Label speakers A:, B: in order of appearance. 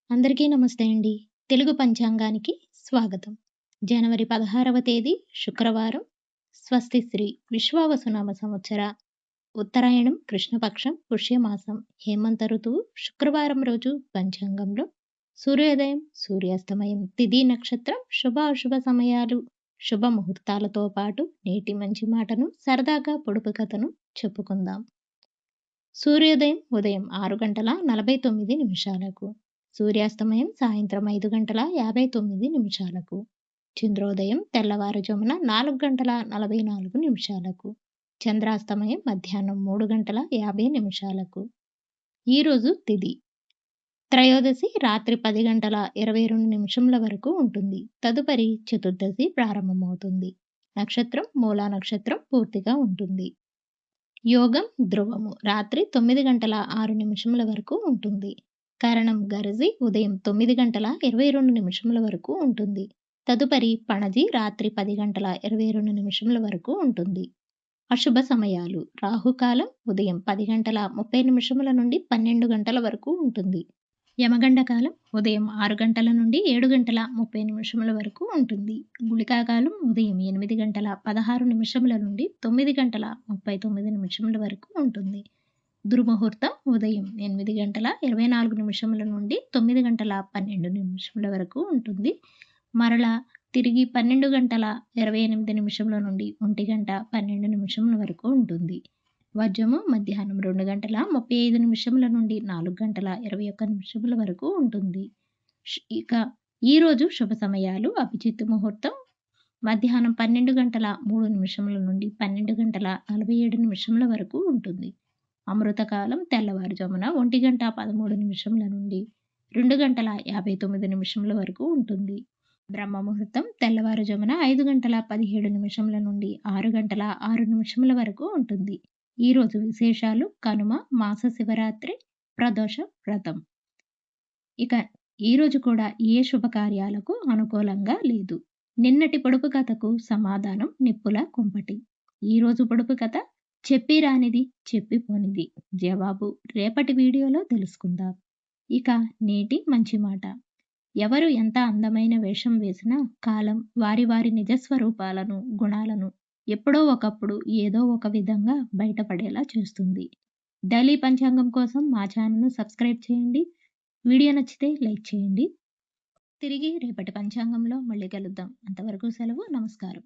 A: అందరికీ నమస్తే అండి. తెలుగు పంచాంగానికి స్వాగతం. జనవరి 16వ తేదీ శుక్రవారం. స్వస్తి శ్రీ విశ్వావసునామ సంవత్సర ఉత్తరాయణం కృష్ణపక్షం పుష్యమాసం హేమంత ఋతువు శుక్రవారం రోజు పంచాంగంలో సూర్యోదయం, సూర్యాస్తమయం, తిథి, నక్షత్రం, శుభ అశుభ సమయాలు, శుభ ముహూర్తాలతో పాటు నేటి మంచి మాటను సరదాగా పొడుపు కథను చెప్పుకుందాం. సూర్యోదయం ఉదయం 6:49 సూర్యాస్తమయం సాయంత్రం 5:59 చంద్రోదయం తెల్లవారుజామున 4:44 చంద్రాస్తమయం మధ్యాహ్నం 3:50 ఈరోజు తిథి త్రయోదశి రాత్రి 10:22 వరకు ఉంటుంది. తదుపరి చతుర్దశి ప్రారంభమవుతుంది. నక్షత్రం మూలా నక్షత్రం పూర్తిగా ఉంటుంది. యోగం ధ్రువము రాత్రి 9:06 వరకు ఉంటుంది. కరణం గరజి ఉదయం 9:22 వరకు ఉంటుంది. తదుపరి పణజి రాత్రి 10:22 వరకు ఉంటుంది. అశుభ సమయాలు రాహుకాలం ఉదయం 10:30 నుండి 12 వరకు ఉంటుంది. యమగండ కాలం ఉదయం 6 నుండి 7:30 వరకు ఉంటుంది. గుళికాకాలం ఉదయం 8:16 నుండి 9:39 వరకు ఉంటుంది. దుర్ముహూర్తం ఉదయం 8:24 నుండి 9:12 వరకు ఉంటుంది. మరలా తిరిగి 12:28 నుండి 1:12 వరకు ఉంటుంది. వర్జము మధ్యాహ్నం 2:35 నుండి 4:21 వరకు ఉంటుంది. ఇక ఈరోజు శుభ సమయాలు అభిజిత్ ముహూర్తం మధ్యాహ్నం 12:03 నుండి 12:47 వరకు ఉంటుంది. అమృతకాలం తెల్లవారుజామున 1:13 నుండి 2:59 వరకు ఉంటుంది. బ్రహ్మ ముహూర్తం తెల్లవారుజామున 5:17 నుండి 6:06 వరకు ఉంటుంది. ఈరోజు విశేషాలు కనుమ, మాస శివరాత్రి, ప్రదోష వ్రతం. ఇక ఈరోజు కూడా ఏ శుభకార్యాలకు అనుకూలంగా లేదు. నిన్నటి పొడుపు కథకు సమాధానం నిప్పుల కుంపటి. ఈరోజు పొడుపు కథ చెప్పిరానిది చెప్పిపోనిది. జవాబు రేపటి వీడియోలో తెలుసుకుందాం. ఇక నేటి మంచి మాట. ఎవరు ఎంత అందమైన వేషం వేసినా కాలం వారి వారి నిజస్వరూపాలను, గుణాలను ఎప్పుడో ఒకప్పుడు ఏదో ఒక విధంగా బయటపడేలా చేస్తుంది. డైలీ పంచాంగం కోసం మా ఛానల్ను సబ్స్క్రైబ్ చేయండి. వీడియో నచ్చితే లైక్ చేయండి. తిరిగి రేపటి పంచాంగంలో మళ్ళీ కలుద్దాం. అంతవరకు సెలవు. నమస్కారం.